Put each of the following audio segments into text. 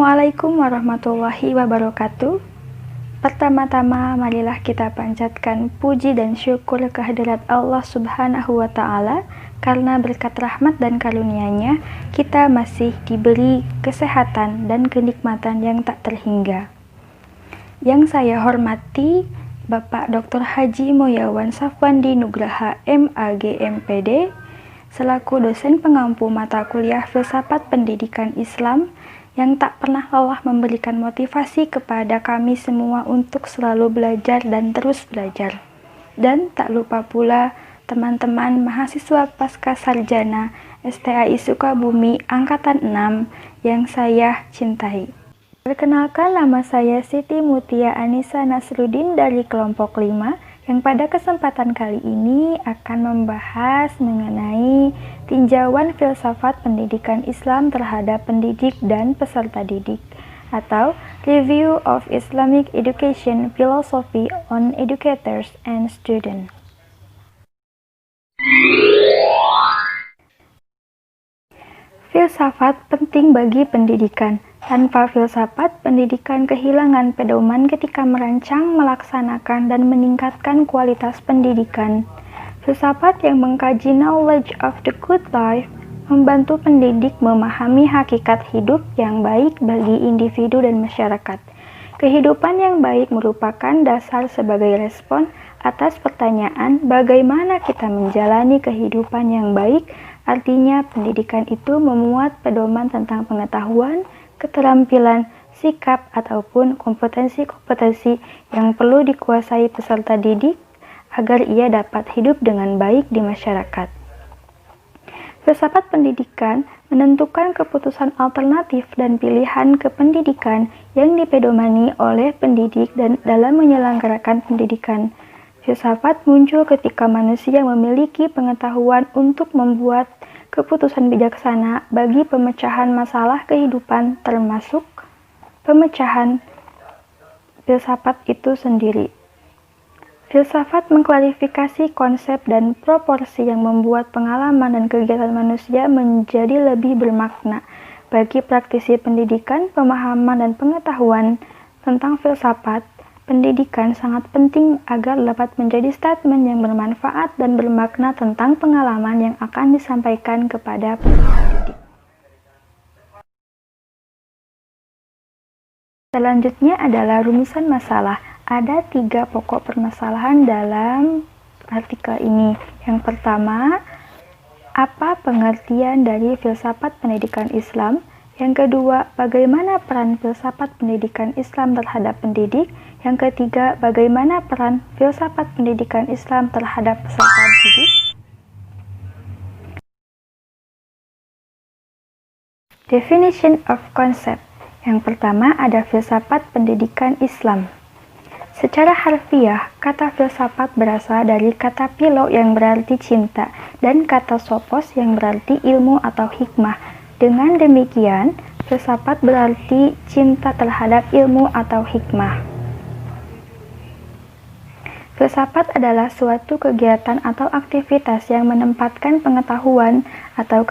Assalamualaikum warahmatullahi wabarakatuh. Pertama-tama, marilah kita panjatkan puji dan syukur kehadirat Allah Subhanahu wa Ta'ala, karena berkat rahmat dan karunia-Nya kita masih diberi kesehatan dan kenikmatan yang tak terhingga. Yang saya hormati Bapak Dr. Haji Mulyawan Safwandi Nugraha MAG MPD selaku dosen pengampu mata kuliah Filsafat Pendidikan Islam yang tak pernah lelah memberikan motivasi kepada kami semua untuk selalu belajar dan terus belajar. Dan tak lupa pula teman-teman mahasiswa pasca sarjana STAI Sukabumi Angkatan 6 yang saya cintai. Perkenalkan, nama saya Siti Mutia Anissa Nasruddin dari kelompok 5 yang pada kesempatan kali ini akan membahas mengenai tinjauan filsafat pendidikan Islam terhadap pendidik dan peserta didik, atau Review of Islamic Education Philosophy on Educators and Students. Filsafat penting bagi pendidikan. Tanpa filsafat, pendidikan kehilangan pedoman ketika merancang, melaksanakan, dan meningkatkan kualitas pendidikan. Filsafat yang mengkaji knowledge of the good life membantu pendidik memahami hakikat hidup yang baik bagi individu dan masyarakat. Kehidupan yang baik merupakan dasar sebagai respon atas pertanyaan bagaimana kita menjalani kehidupan yang baik. Artinya, pendidikan itu memuat pedoman tentang pengetahuan, keterampilan, sikap, ataupun kompetensi-kompetensi yang perlu dikuasai peserta didik agar ia dapat hidup dengan baik di masyarakat. Filsafat pendidikan menentukan keputusan alternatif dan pilihan kependidikan yang dipedomani oleh pendidik dan dalam menyelenggarakan pendidikan. Filsafat muncul ketika manusia memiliki pengetahuan untuk membuat keputusan bijaksana bagi pemecahan masalah kehidupan, termasuk pemecahan filsafat itu sendiri. Filsafat mengklarifikasi konsep dan proporsi yang membuat pengalaman dan kegiatan manusia menjadi lebih bermakna. Bagi praktisi pendidikan, pemahaman dan pengetahuan tentang filsafat pendidikan sangat penting agar dapat menjadi statement yang bermanfaat dan bermakna tentang pengalaman yang akan disampaikan kepada peserta didik. Selanjutnya adalah rumusan masalah. Ada 3 pokok permasalahan dalam artikel ini. Yang pertama, apa pengertian dari filsafat pendidikan Islam? Yang kedua, bagaimana peran filsafat pendidikan Islam terhadap pendidik? Yang ketiga, bagaimana peran filsafat pendidikan Islam terhadap peserta didik? Definition of concept. Yang pertama ada filsafat pendidikan Islam. Secara harfiah, kata filsafat berasal dari kata philo yang berarti cinta dan kata sophos yang berarti ilmu atau hikmah. Dengan demikian, filsafat berarti cinta terhadap ilmu atau hikmah. Filsafat adalah suatu kegiatan atau aktivitas yang menempatkan pengetahuan atau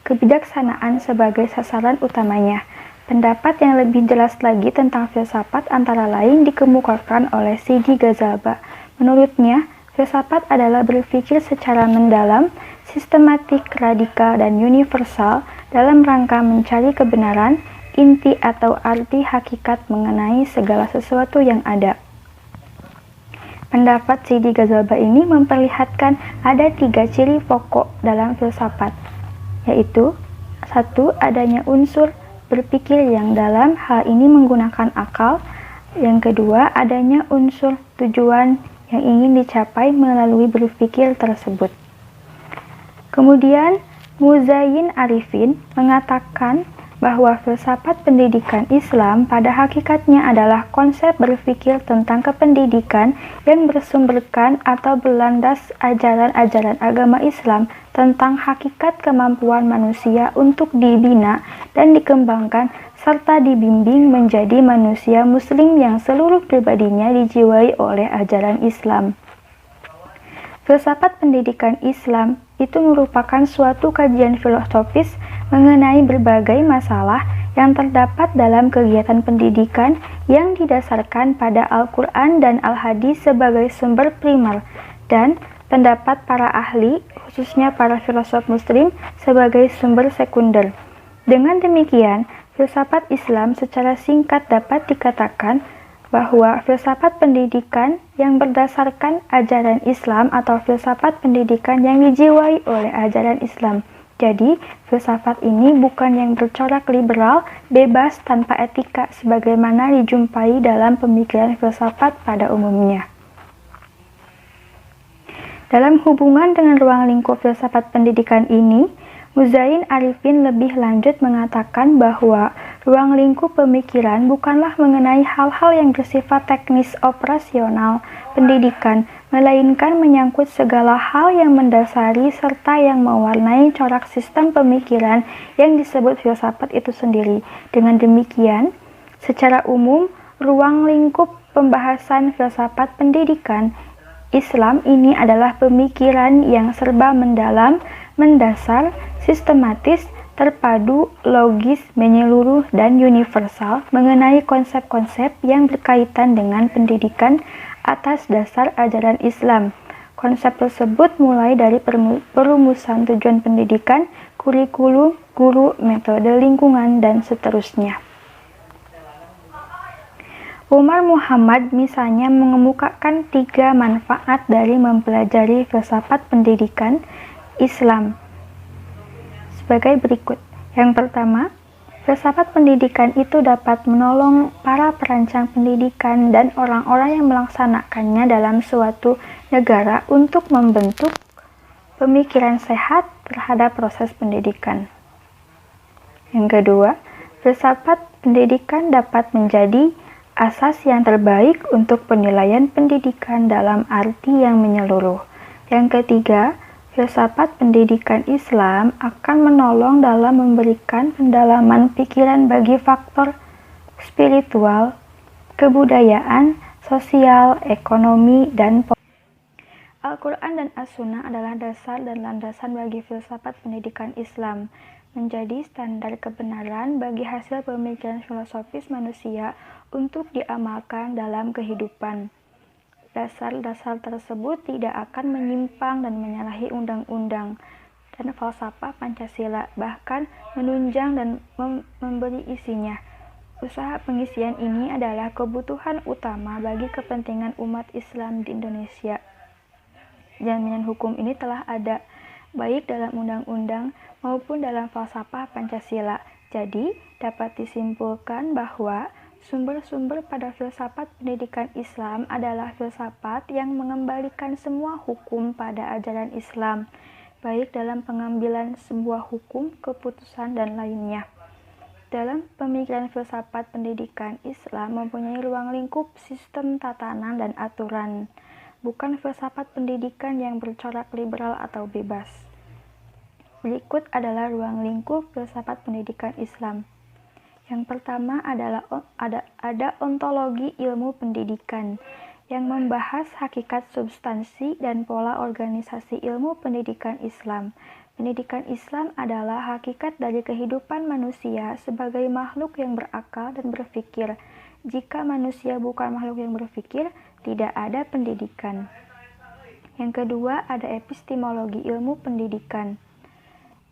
kebijaksanaan sebagai sasaran utamanya. Pendapat yang lebih jelas lagi tentang filsafat antara lain dikemukakan oleh Sidi Ghazalba. Menurutnya, filsafat adalah berpikir secara mendalam, sistematik, radikal, dan universal dalam rangka mencari kebenaran, inti atau arti hakikat mengenai segala sesuatu yang ada. Pendapat Sidi Ghazalba ini memperlihatkan ada 3 ciri pokok dalam filsafat, yaitu 1. Adanya unsur berpikir yang dalam, hal ini menggunakan akal. Yang kedua, adanya unsur tujuan yang ingin dicapai melalui berpikir tersebut. Kemudian, Muzayyin Arifin mengatakan bahwa filsafat pendidikan Islam pada hakikatnya adalah konsep berpikir tentang kependidikan yang bersumberkan atau berlandas ajaran-ajaran agama Islam tentang hakikat kemampuan manusia untuk dibina dan dikembangkan serta dibimbing menjadi manusia muslim yang seluruh pribadinya dijiwai oleh ajaran Islam. Filsafat pendidikan Islam itu merupakan suatu kajian filosofis mengenai berbagai masalah yang terdapat dalam kegiatan pendidikan yang didasarkan pada Al-Quran dan Al-Hadis sebagai sumber primer, dan pendapat para ahli, khususnya para filosof muslim, sebagai sumber sekunder. Dengan demikian, filsafat Islam secara singkat dapat dikatakan bahwa filsafat pendidikan yang berdasarkan ajaran Islam atau filsafat pendidikan yang dijiwai oleh ajaran Islam. Jadi, filsafat ini bukan yang bercorak liberal, bebas, tanpa etika sebagaimana dijumpai dalam pemikiran filsafat pada umumnya. Dalam hubungan dengan ruang lingkup filsafat pendidikan ini, Muzain Arifin lebih lanjut mengatakan bahwa ruang lingkup pemikiran bukanlah mengenai hal-hal yang bersifat teknis operasional pendidikan, melainkan menyangkut segala hal yang mendasari serta yang mewarnai corak sistem pemikiran yang disebut filsafat itu sendiri. Dengan demikian, secara umum, ruang lingkup pembahasan filsafat pendidikan Islam ini adalah pemikiran yang serba mendalam, mendasar, sistematis, terpadu, logis, menyeluruh, dan universal mengenai konsep-konsep yang berkaitan dengan pendidikan atas dasar ajaran Islam. Konsep tersebut mulai dari perumusan tujuan pendidikan, kurikulum, guru, metode lingkungan, dan seterusnya. Umar Muhammad misalnya mengemukakan 3 manfaat dari mempelajari filsafat pendidikan Islam sebagai berikut. Yang pertama, filsafat pendidikan itu dapat menolong para perancang pendidikan dan orang-orang yang melaksanakannya dalam suatu negara untuk membentuk pemikiran sehat terhadap proses pendidikan. Yang kedua, filsafat pendidikan dapat menjadi asas yang terbaik untuk penilaian pendidikan dalam arti yang menyeluruh. Yang ketiga, filsafat pendidikan Islam akan menolong dalam memberikan pendalaman pikiran bagi faktor spiritual, kebudayaan, sosial, ekonomi, dan politik. Al-Quran dan As-Sunnah adalah dasar dan landasan bagi filsafat pendidikan Islam, menjadi standar kebenaran bagi hasil pemikiran filosofis manusia untuk diamalkan dalam kehidupan. Dasar-dasar tersebut tidak akan menyimpang dan menyalahi undang-undang dan falsafah Pancasila, bahkan menunjang dan memberi isinya. Usaha pengisian ini adalah kebutuhan utama bagi kepentingan umat Islam di Indonesia. Jaminan hukum ini telah ada, baik dalam undang-undang maupun dalam falsafah Pancasila. Jadi, dapat disimpulkan bahwa sumber-sumber pada filsafat pendidikan Islam adalah filsafat yang mengembalikan semua hukum pada ajaran Islam, baik dalam pengambilan sebuah hukum, keputusan, dan lainnya. Dalam pemikiran filsafat pendidikan Islam mempunyai ruang lingkup sistem tatanan dan aturan, bukan filsafat pendidikan yang bercorak liberal atau bebas. Berikut adalah ruang lingkup filsafat pendidikan Islam. Yang pertama adalah ada ontologi ilmu pendidikan yang membahas hakikat substansi dan pola organisasi ilmu pendidikan Islam. Pendidikan Islam adalah hakikat dari kehidupan manusia sebagai makhluk yang berakal dan berpikir. Jika manusia bukan makhluk yang berpikir, tidak ada pendidikan. Yang kedua ada epistemologi ilmu pendidikan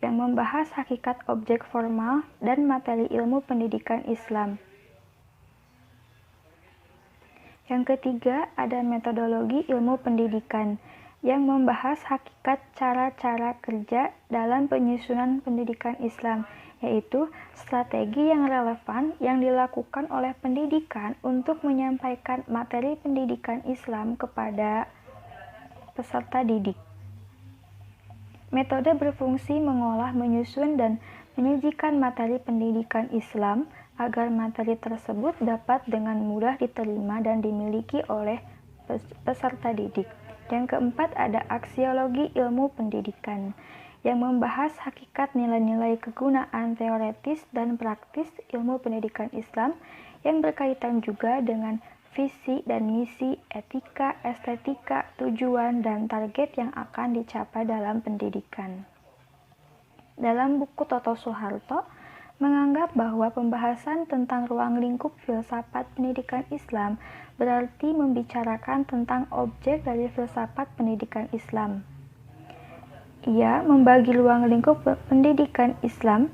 yang membahas hakikat objek formal dan materi ilmu pendidikan Islam. Yang ketiga, ada metodologi ilmu pendidikan yang membahas hakikat cara-cara kerja dalam penyusunan pendidikan Islam, yaitu strategi yang relevan yang dilakukan oleh pendidikan untuk menyampaikan materi pendidikan Islam kepada peserta didik. Metode berfungsi mengolah, menyusun, dan menyajikan materi pendidikan Islam agar materi tersebut dapat dengan mudah diterima dan dimiliki oleh peserta didik. Yang keempat ada aksiologi ilmu pendidikan yang membahas hakikat nilai-nilai kegunaan teoretis dan praktis ilmu pendidikan Islam yang berkaitan juga dengan visi dan misi, etika, estetika, tujuan, dan target yang akan dicapai dalam pendidikan. Dalam buku Toto Soeharto, menganggap bahwa pembahasan tentang ruang lingkup filsafat pendidikan Islam berarti membicarakan tentang objek dari filsafat pendidikan Islam. Ia membagi ruang lingkup pendidikan Islam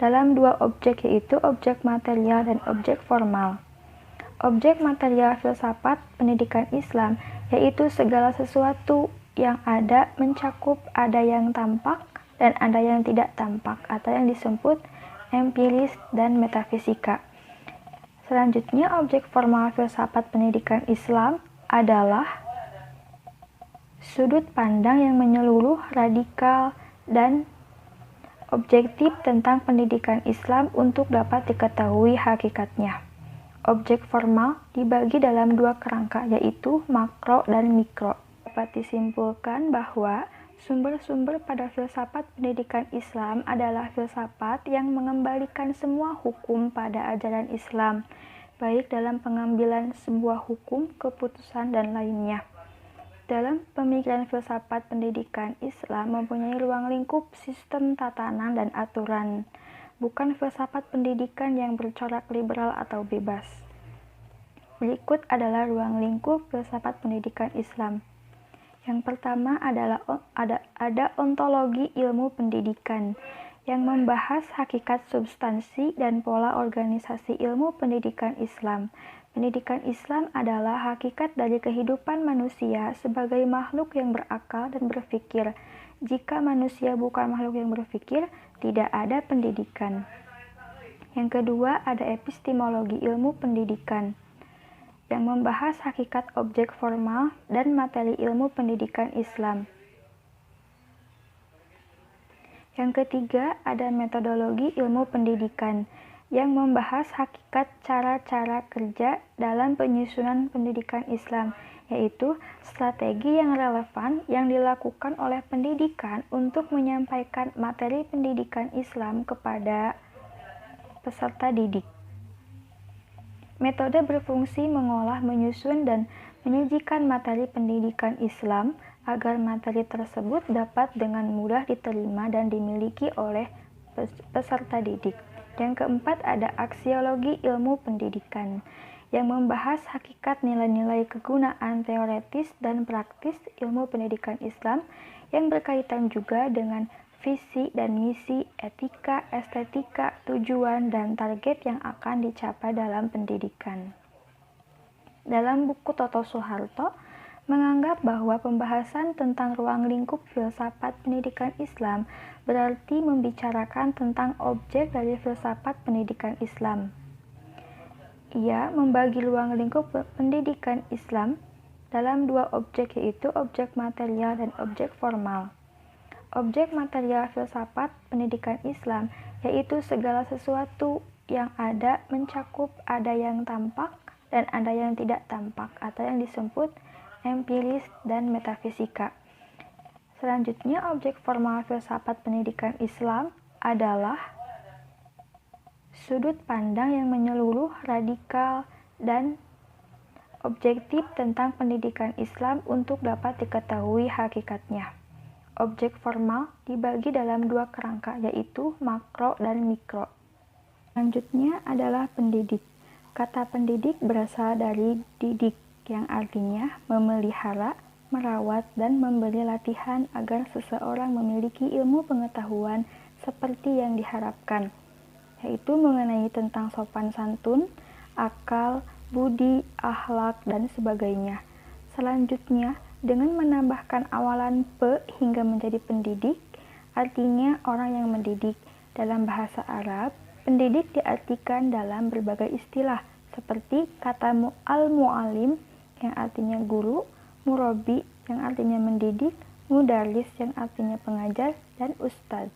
dalam dua objek, yaitu objek material dan objek formal. Objek material filsafat pendidikan Islam yaitu segala sesuatu yang ada, mencakup ada yang tampak dan ada yang tidak tampak, atau yang disebut empiris dan metafisika. Selanjutnya, objek formal filsafat pendidikan Islam adalah sudut pandang yang menyeluruh, radikal, dan objektif tentang pendidikan Islam untuk dapat diketahui hakikatnya. Objek formal dibagi dalam dua kerangka, yaitu makro dan mikro. Dapat disimpulkan bahwa sumber-sumber pada filsafat pendidikan Islam adalah filsafat yang mengembalikan semua hukum pada ajaran Islam, baik dalam pengambilan sebuah hukum, keputusan, dan lainnya. Dalam pemikiran filsafat pendidikan Islam mempunyai ruang lingkup sistem tatanan dan aturan, bukan filsafat pendidikan yang bercorak liberal atau bebas. Berikut adalah ruang lingkup filsafat pendidikan Islam. Yang pertama adalah ada ontologi ilmu pendidikan yang membahas hakikat substansi dan pola organisasi ilmu pendidikan Islam. Pendidikan Islam adalah hakikat dari kehidupan manusia sebagai makhluk yang berakal dan berpikir. Jika manusia bukan makhluk yang berpikir, tidak ada pendidikan. Yang kedua, ada epistemologi ilmu pendidikan yang membahas hakikat objek formal dan materi ilmu pendidikan Islam. Yang ketiga, ada metodologi ilmu pendidikan yang membahas hakikat cara-cara kerja dalam penyusunan pendidikan Islam, yaitu strategi yang relevan yang dilakukan oleh pendidikan untuk menyampaikan materi pendidikan Islam kepada peserta didik. Metode berfungsi mengolah, menyusun, dan menyajikan materi pendidikan Islam agar materi tersebut dapat dengan mudah diterima dan dimiliki oleh peserta didik. Yang keempat, ada aksiologi ilmu pendidikan yang membahas hakikat nilai-nilai kegunaan teoretis dan praktis ilmu pendidikan Islam yang berkaitan juga dengan visi dan misi, etika, estetika, tujuan, dan target yang akan dicapai dalam pendidikan. Dalam buku Toto Soeharto menganggap bahwa pembahasan tentang ruang lingkup filsafat pendidikan Islam berarti membicarakan tentang objek dari filsafat pendidikan Islam. Ia membagi ruang lingkup pendidikan Islam dalam dua objek, yaitu objek material dan objek formal. Objek material filsafat pendidikan Islam yaitu segala sesuatu yang ada, mencakup ada yang tampak dan ada yang tidak tampak, atau yang disebut empiris dan metafisika. Selanjutnya, objek formal filsafat pendidikan Islam adalah sudut pandang yang menyeluruh, radikal, dan objektif tentang pendidikan Islam untuk dapat diketahui hakikatnya. Objek formal dibagi dalam dua kerangka, yaitu makro dan mikro. Selanjutnya adalah pendidik. Kata pendidik berasal dari didik, yang artinya memelihara, merawat, dan memberi latihan agar seseorang memiliki ilmu pengetahuan seperti yang diharapkan, yaitu mengenai tentang sopan santun, akal, budi, akhlak, dan sebagainya. Selanjutnya, dengan menambahkan awalan pe hingga menjadi pendidik, artinya orang yang mendidik. Dalam bahasa Arab, pendidik diartikan dalam berbagai istilah, seperti kata al-mu'alim yang artinya guru, murabi yang artinya mendidik, mudarris yang artinya pengajar, dan ustadz.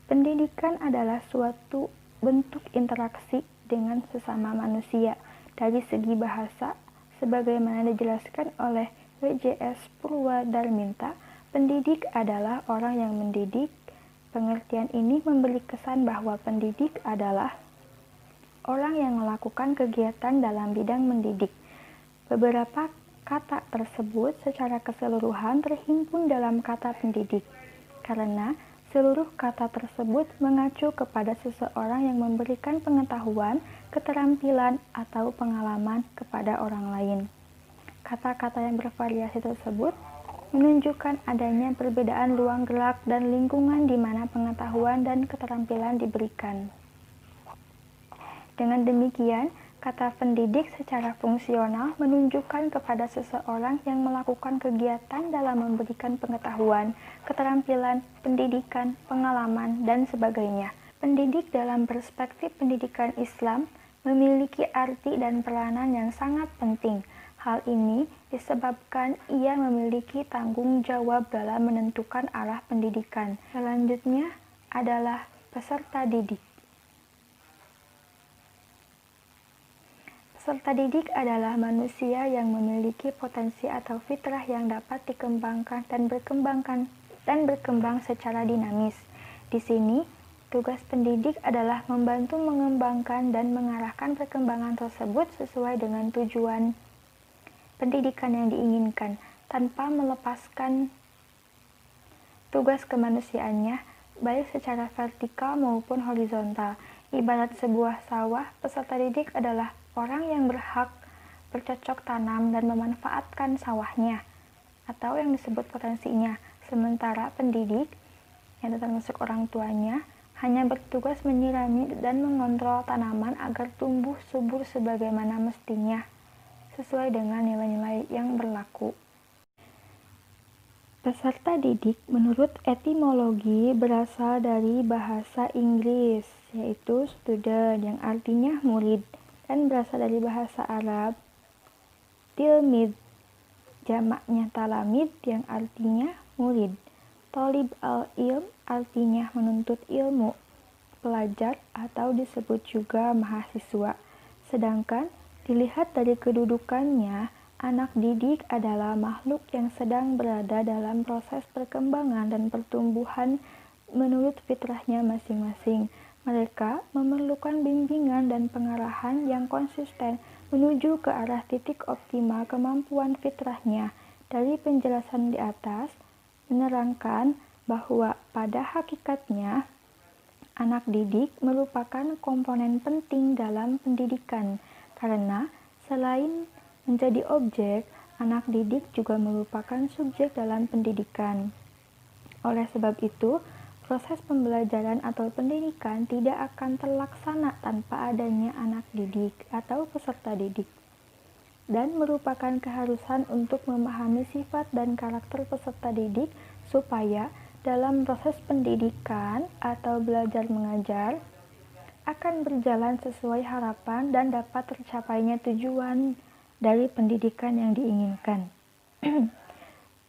Pendidikan adalah suatu bentuk interaksi dengan sesama manusia dari segi bahasa, sebagaimana dijelaskan oleh W.J.S. Purwadarminta. Pendidik adalah orang yang mendidik. Pengertian ini memberi kesan bahwa pendidik adalah orang yang melakukan kegiatan dalam bidang mendidik. Beberapa kata tersebut secara keseluruhan terhimpun dalam kata pendidik, karena Seluruh kata tersebut mengacu kepada seseorang yang memberikan pengetahuan, keterampilan, atau pengalaman kepada orang lain. Kata-kata yang bervariasi tersebut menunjukkan adanya perbedaan ruang gerak dan lingkungan di mana pengetahuan dan keterampilan diberikan. Dengan demikian, kata pendidik secara fungsional menunjukkan kepada seseorang yang melakukan kegiatan dalam memberikan pengetahuan, keterampilan, pendidikan, pengalaman, dan sebagainya. Pendidik dalam perspektif pendidikan Islam memiliki arti dan peranan yang sangat penting. Hal ini disebabkan ia memiliki tanggung jawab dalam menentukan arah pendidikan. Selanjutnya adalah peserta didik. Peserta didik adalah manusia yang memiliki potensi atau fitrah yang dapat dikembangkan dan berkembang secara dinamis. Di sini, tugas pendidik adalah membantu mengembangkan dan mengarahkan perkembangan tersebut sesuai dengan tujuan pendidikan yang diinginkan, tanpa melepaskan tugas kemanusiaannya, baik secara vertikal maupun horizontal. Ibarat sebuah sawah, peserta didik adalah orang yang berhak bercocok tanam dan memanfaatkan sawahnya, atau yang disebut potensinya. Sementara pendidik, yang termasuk orang tuanya, hanya bertugas menyirami dan mengontrol tanaman agar tumbuh subur sebagaimana mestinya, sesuai dengan nilai-nilai yang berlaku. Peserta didik menurut etimologi berasal dari bahasa Inggris, yaitu student yang artinya murid, dan berasal dari bahasa Arab tilmid, jamaknya talamid yang artinya murid. Tolib al-ilm artinya menuntut ilmu, pelajar atau disebut juga mahasiswa. Sedangkan dilihat dari kedudukannya, anak didik adalah makhluk yang sedang berada dalam proses perkembangan dan pertumbuhan menurut fitrahnya masing-masing. Mereka memerlukan bimbingan dan pengarahan yang konsisten menuju ke arah titik optimal kemampuan fitrahnya. Dari penjelasan di atas, menerangkan bahwa pada hakikatnya, anak didik merupakan komponen penting dalam pendidikan, karena selain menjadi objek, anak didik juga merupakan subjek dalam pendidikan. Oleh sebab itu, proses pembelajaran atau pendidikan tidak akan terlaksana tanpa adanya anak didik atau peserta didik, dan merupakan keharusan untuk memahami sifat dan karakter peserta didik supaya dalam proses pendidikan atau belajar mengajar akan berjalan sesuai harapan dan dapat tercapainya tujuan dari pendidikan yang diinginkan.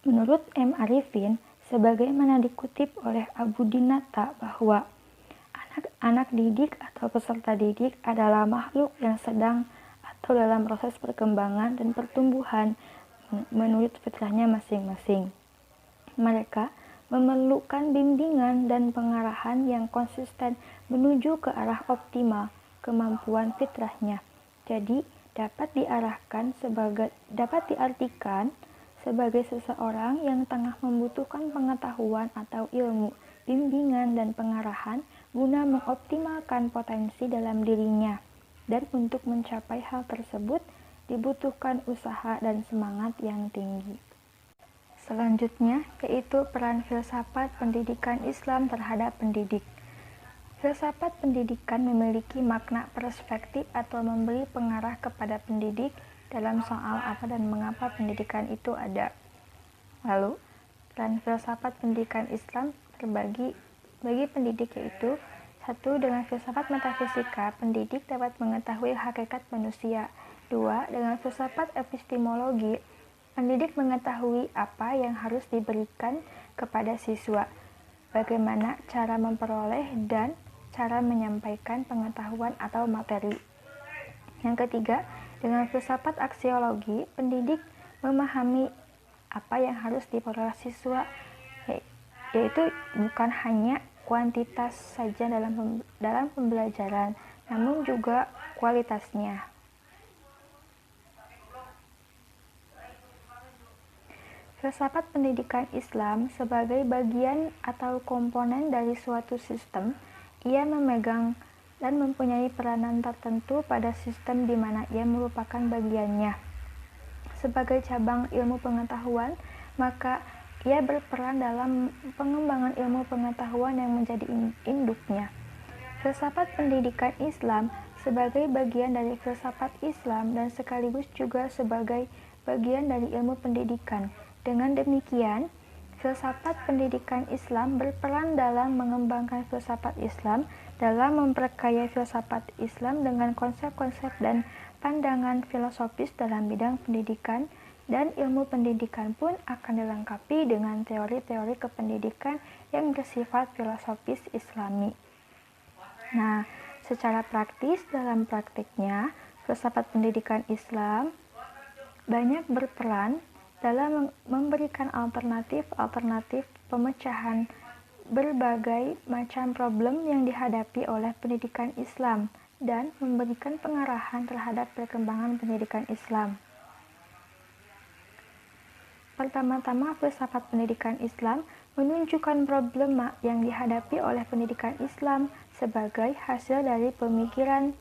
Menurut M. Arifin, sebagaimana dikutip oleh Abu Dinata bahwa anak didik atau peserta didik adalah makhluk yang sedang atau dalam proses perkembangan dan pertumbuhan menurut fitrahnya masing-masing. Mereka memerlukan bimbingan dan pengarahan yang konsisten menuju ke arah optimal kemampuan fitrahnya. Jadi, dapat diartikan sebagai seseorang yang tengah membutuhkan pengetahuan atau ilmu, bimbingan dan pengarahan guna mengoptimalkan potensi dalam dirinya. Dan untuk mencapai hal tersebut dibutuhkan usaha dan semangat yang tinggi. Selanjutnya, yaitu peran filsafat pendidikan Islam terhadap pendidik. Filsafat pendidikan memiliki makna perspektif atau memberi pengarah kepada pendidik dalam soal apa dan mengapa pendidikan itu ada. Lalu, peran filsafat pendidikan Islam terbagi bagi pendidik yaitu: 1. Dengan filsafat metafisika, pendidik dapat mengetahui hakikat manusia. 2. Dengan filsafat epistemologi, pendidik mengetahui apa yang harus diberikan kepada siswa, bagaimana cara memperoleh dan cara menyampaikan pengetahuan atau materi. Yang ketiga, dengan filsafat aksiologi, pendidik memahami apa yang harus diperoleh siswa, yaitu bukan hanya kuantitas saja dalam pembelajaran, namun juga kualitasnya. Filsafat pendidikan Islam sebagai bagian atau komponen dari suatu sistem, ia memegang dan mempunyai peranan tertentu pada sistem di mana ia merupakan bagiannya. Sebagai cabang ilmu pengetahuan, maka ia berperan dalam pengembangan ilmu pengetahuan yang menjadi induknya. Filsafat pendidikan Islam sebagai bagian dari filsafat Islam dan sekaligus juga sebagai bagian dari ilmu pendidikan. Dengan demikian, filsafat pendidikan Islam berperan dalam mengembangkan filsafat Islam, dalam memperkaya filsafat Islam dengan konsep-konsep dan pandangan filosofis dalam bidang pendidikan, dan ilmu pendidikan pun akan dilengkapi dengan teori-teori kependidikan yang bersifat filosofis Islami. Nah, secara praktis dalam praktiknya, filsafat pendidikan Islam banyak berperan dalam memberikan alternatif pemecahan berbagai macam problem yang dihadapi oleh pendidikan Islam dan memberikan pengarahan terhadap perkembangan pendidikan Islam. Pertama-tama, filsafat pendidikan Islam menunjukkan problema yang dihadapi oleh pendidikan Islam sebagai hasil dari pemikiran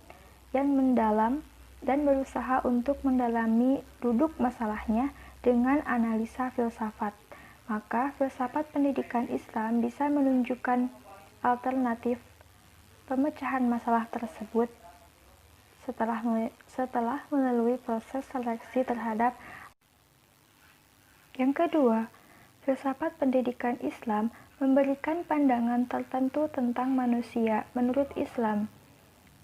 yang mendalam dan berusaha untuk mendalami duduk masalahnya dengan analisa filsafat. Maka filsafat pendidikan Islam bisa menunjukkan alternatif pemecahan masalah tersebut setelah melalui proses seleksi terhadap. Yang kedua, filsafat pendidikan Islam memberikan pandangan tertentu tentang manusia menurut Islam.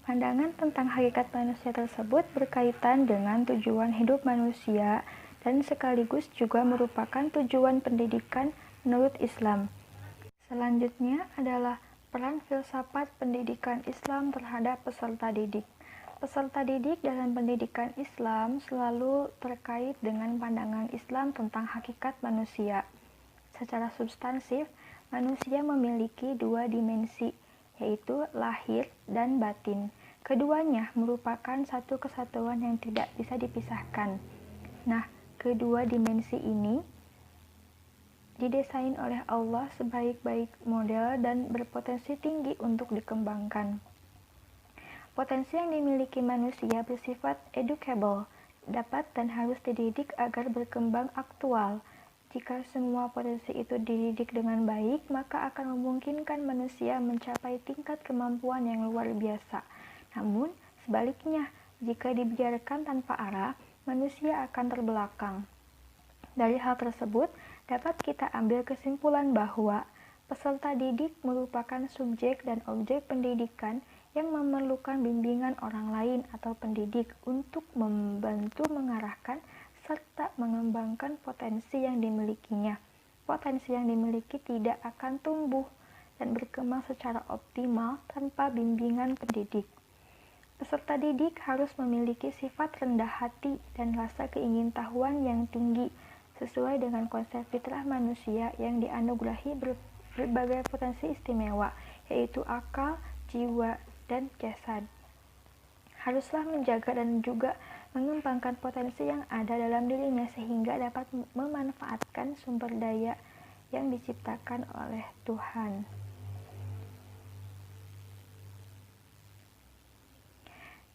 Pandangan tentang hakikat manusia tersebut berkaitan dengan tujuan hidup manusia dan sekaligus juga merupakan tujuan pendidikan menurut Islam. Selanjutnya adalah peran filsafat pendidikan Islam terhadap peserta didik. Peserta didik dalam pendidikan Islam selalu terkait dengan pandangan Islam tentang hakikat manusia. Secara substansif, manusia memiliki dua dimensi, yaitu lahir dan batin. Keduanya merupakan satu kesatuan yang tidak bisa dipisahkan. Nah, kedua dimensi ini didesain oleh Allah sebaik-baik model dan berpotensi tinggi untuk dikembangkan. Potensi yang dimiliki manusia bersifat educable, dapat dan harus dididik agar berkembang aktual. Jika semua potensi itu dididik dengan baik, maka akan memungkinkan manusia mencapai tingkat kemampuan yang luar biasa. Namun, sebaliknya, jika dibiarkan tanpa arah, manusia akan terbelakang. Dari hal tersebut, dapat kita ambil kesimpulan bahwa peserta didik merupakan subjek dan objek pendidikan yang memerlukan bimbingan orang lain atau pendidik untuk membantu mengarahkan serta mengembangkan potensi yang dimilikinya. Potensi yang dimiliki tidak akan tumbuh dan berkembang secara optimal tanpa bimbingan pendidik. Peserta didik harus memiliki sifat rendah hati dan rasa keingintahuan yang tinggi, sesuai dengan konsep fitrah manusia yang dianugerahi berbagai potensi istimewa, yaitu akal, jiwa, dan jasad. Haruslah menjaga dan juga mengembangkan potensi yang ada dalam dirinya sehingga dapat memanfaatkan sumber daya yang diciptakan oleh Tuhan.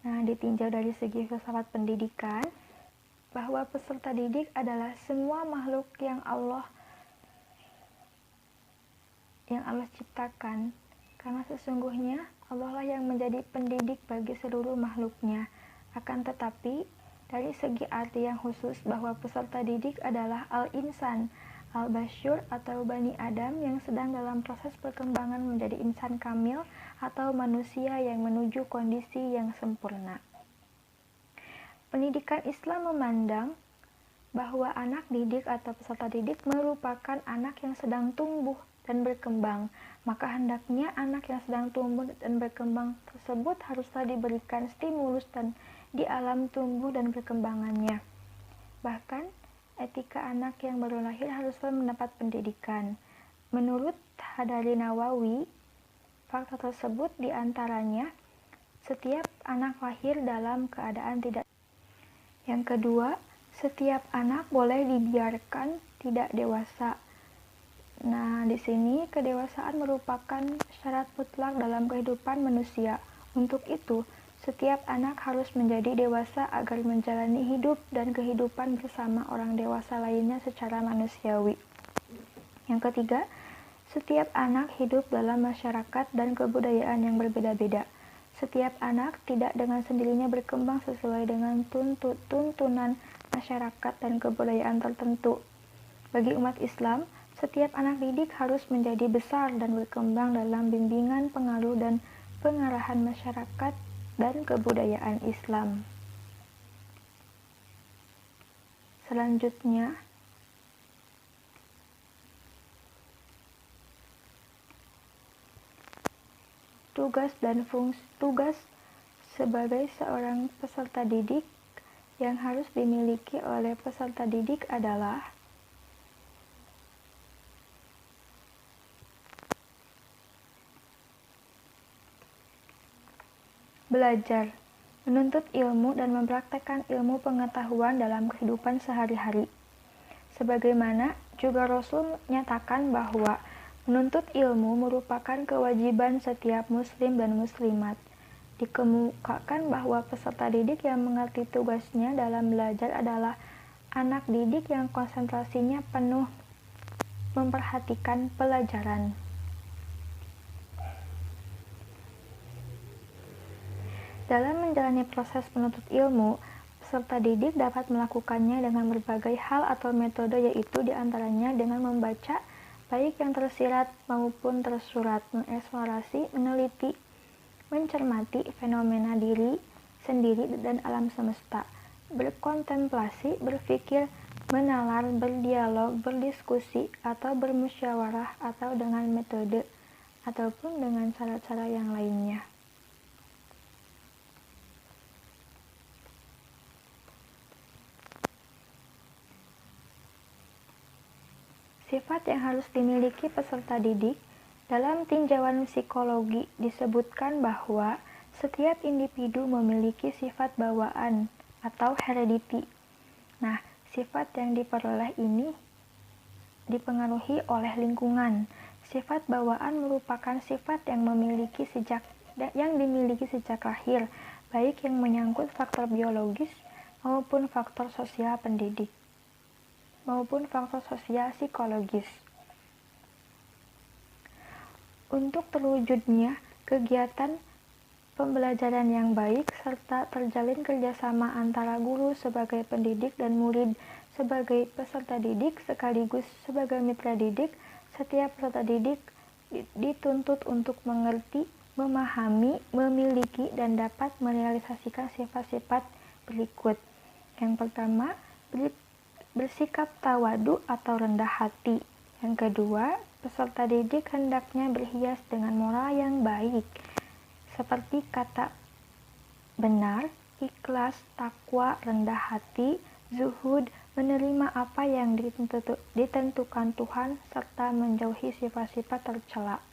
Nah, ditinjau dari segi filsafat pendidikan, bahwa peserta didik adalah semua makhluk yang Allah ciptakan, karena sesungguhnya Allah lah yang menjadi pendidik bagi seluruh makhluknya. Akan tetapi, dari segi arti yang khusus bahwa peserta didik adalah al-insan, al-basyur atau Bani Adam yang sedang dalam proses perkembangan menjadi insan kamil atau manusia yang menuju kondisi yang sempurna. Pendidikan Islam memandang bahwa anak didik atau peserta didik merupakan anak yang sedang tumbuh dan berkembang, maka hendaknya anak yang sedang tumbuh dan berkembang tersebut haruslah diberikan stimulus dan di alam tumbuh dan perkembangannya. Bahkan, etika anak yang baru lahir haruslah mendapat pendidikan. Menurut Hadari Nawawi, fakta tersebut diantaranya setiap anak lahir dalam keadaan tidak. Yang kedua, setiap anak boleh dibiarkan tidak dewasa. Nah, di sini kedewasaan merupakan syarat mutlak dalam kehidupan manusia. Untuk itu, setiap anak harus menjadi dewasa agar menjalani hidup dan kehidupan bersama orang dewasa lainnya secara manusiawi. Yang ketiga, setiap anak hidup dalam masyarakat dan kebudayaan yang berbeda-beda. Setiap anak tidak dengan sendirinya berkembang sesuai dengan tuntunan masyarakat dan kebudayaan tertentu. Bagi umat Islam, setiap anak didik harus menjadi besar dan berkembang dalam bimbingan, pengaruh, dan pengarahan masyarakat dan kebudayaan Islam. Selanjutnya, tugas sebagai seorang peserta didik yang harus dimiliki oleh peserta didik adalah belajar, menuntut ilmu dan mempraktekkan ilmu pengetahuan dalam kehidupan sehari-hari. Sebagaimana juga Rasul menyatakan bahwa menuntut ilmu merupakan kewajiban setiap muslim dan muslimat. Dikemukakan bahwa peserta didik yang mengerti tugasnya dalam belajar adalah anak didik yang konsentrasinya penuh memperhatikan pelajaran. Dalam menjalani proses menuntut ilmu, peserta didik dapat melakukannya dengan berbagai hal atau metode, yaitu diantaranya dengan membaca, baik yang tersirat maupun tersurat, mengeksplorasi, meneliti, mencermati fenomena diri sendiri dan alam semesta, berkontemplasi, berpikir, menalar, berdialog, berdiskusi, atau bermusyawarah, atau dengan metode ataupun dengan cara-cara yang lainnya. Sifat yang harus dimiliki peserta didik. Dalam tinjauan psikologi disebutkan bahwa setiap individu memiliki sifat bawaan atau heredity. Nah, sifat yang diperoleh ini dipengaruhi oleh lingkungan. Sifat bawaan merupakan sifat yang dimiliki sejak lahir, baik yang menyangkut faktor biologis maupun faktor sosial pendidik maupun faktor sosial psikologis. Untuk terwujudnya kegiatan pembelajaran yang baik serta terjalin kerjasama antara guru sebagai pendidik dan murid sebagai peserta didik sekaligus sebagai mitra didik, setiap peserta didik dituntut untuk mengerti, memahami, memiliki, dan dapat merealisasikan sifat-sifat berikut. Yang pertama, bersikap tawadu atau rendah hati. Yang kedua, peserta didik hendaknya berhias dengan moral yang baik, seperti kata benar, ikhlas, takwa, rendah hati, zuhud, menerima apa yang ditentukan Tuhan, serta menjauhi sifat-sifat tercela.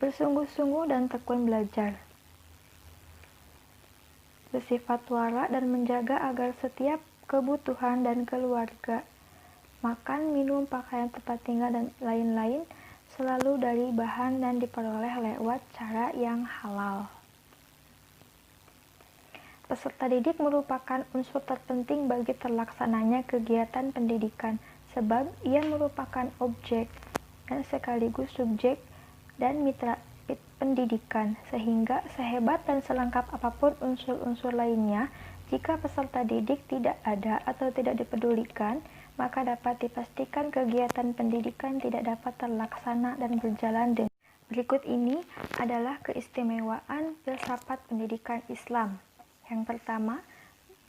Bersungguh-sungguh dan tekun belajar. Bersifat wara dan menjaga agar setiap kebutuhan dan keluarga, makan, minum, pakaian, tempat tinggal, dan lain-lain selalu dari bahan dan diperoleh lewat cara yang halal. Peserta didik merupakan unsur terpenting bagi terlaksananya kegiatan pendidikan, sebab ia merupakan objek dan sekaligus subjek dan mitra pendidikan, sehingga sehebat dan selengkap apapun unsur-unsur lainnya, jika peserta didik tidak ada atau tidak dipedulikan, maka dapat dipastikan kegiatan pendidikan tidak dapat terlaksana dan berjalan dengan. Berikut ini adalah keistimewaan filsafat pendidikan Islam. Yang pertama,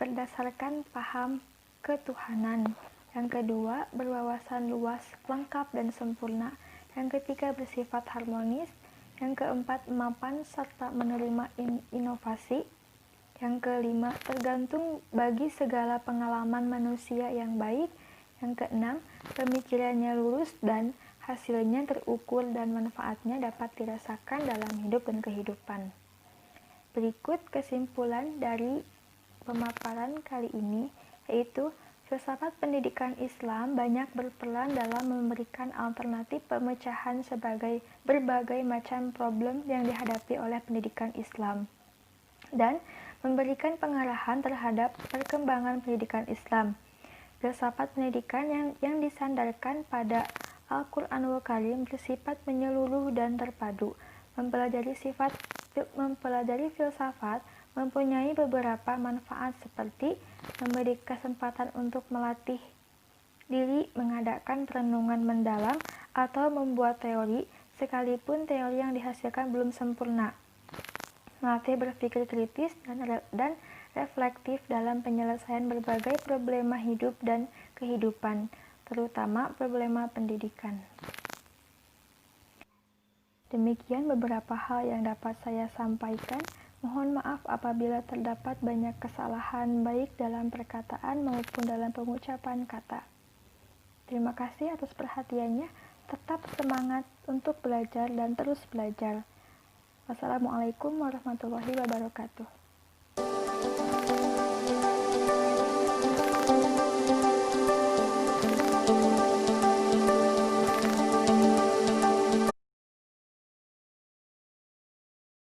berdasarkan paham ketuhanan. Yang kedua, berwawasan luas, lengkap, dan sempurna. Yang ketiga, bersifat harmonis. Yang keempat, mapan serta menerima inovasi. Yang kelima, tergantung bagi segala pengalaman manusia yang baik. Yang keenam, pemikirannya lurus dan hasilnya terukur dan manfaatnya dapat dirasakan dalam hidup dan kehidupan. Berikut kesimpulan dari pemaparan kali ini, yaitu Filsafat pendidikan Islam banyak berperan dalam memberikan alternatif pemecahan sebagai berbagai macam problem yang dihadapi oleh pendidikan Islam dan memberikan pengarahan terhadap perkembangan pendidikan Islam. Filsafat pendidikan yang disandarkan pada Al-Quranul Karim bersifat menyeluruh dan terpadu. Mempelajari filsafat mempunyai beberapa manfaat seperti memberi kesempatan untuk melatih diri mengadakan perenungan mendalam atau membuat teori, sekalipun teori yang dihasilkan belum sempurna. Melatih berpikir kritis dan reflektif dalam penyelesaian berbagai problema hidup dan kehidupan, terutama problema pendidikan. Demikian beberapa hal yang dapat saya sampaikan. Mohon maaf apabila terdapat banyak kesalahan baik dalam perkataan maupun dalam pengucapan kata. Terima kasih atas perhatiannya. Tetap semangat untuk belajar dan terus belajar. Wassalamualaikum warahmatullahi wabarakatuh.